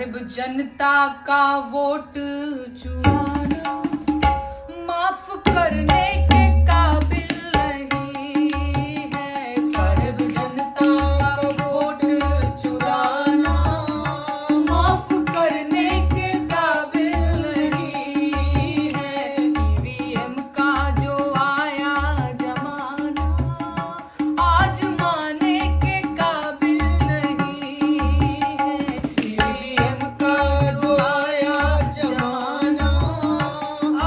साहिब जनता का वोट चुराना माफ करने के काबिल नहीं है। साहिब जनता का वोट चुराना माफ करने के काबिल नहीं है। ईवीएम का जो आया जमाना आजमाने के काबिल नहीं है। ईवीएम का जो आया जमाना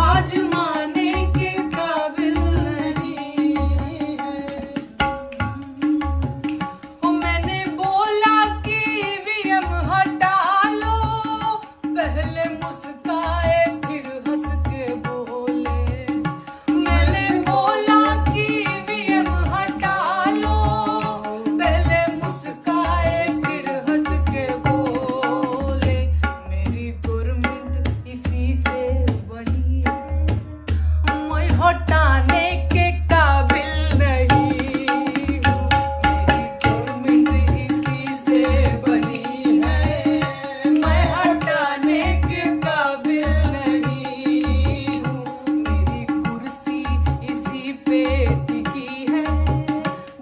आजमाने के काबिल नहीं है। मैंने बोला कि ईवीएम हटा लो, पहले मुस्काए फिर हंस के बोले। मैंने बोला कि ईवीएम हटा लो, पहले मुस्काए फिर हंस के बोले। मेरी गवर्नमेंट इसी से बनी है, मैं हटाने के काबिल नहीं हूँ। मेरी गवर्नमेंट इसी से बनी है, मैं हटाने के काबिल नहीं हूँ। मेरी कुर्सी इसी पे टिकी है,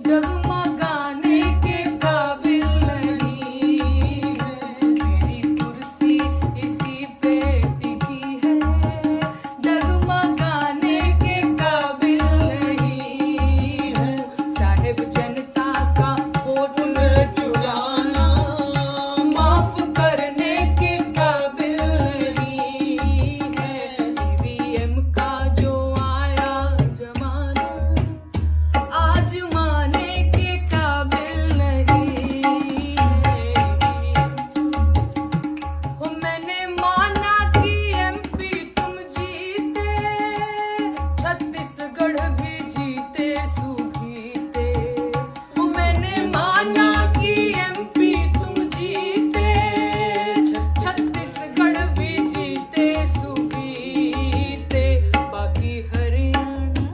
डगमगाने के काबिल नहीं है। मेरी कुर्सी इसी पे टिकी है, डगमगाने के काबिल नहीं हूँ। साहिब जनता का वोट चुराना माफ करने के काबिल नहीं है। ईवीएम का जो आया जमाना आजमाने के काबिल नहीं है। मैंने माना कि एमपी तुम जीते, छत्तीसगढ़ भी जीते सूबीते। मैंने माना कि एमपी तुम जीते, छत्तीसगढ़ भी जीते सूबीते। बाकी हरियाणा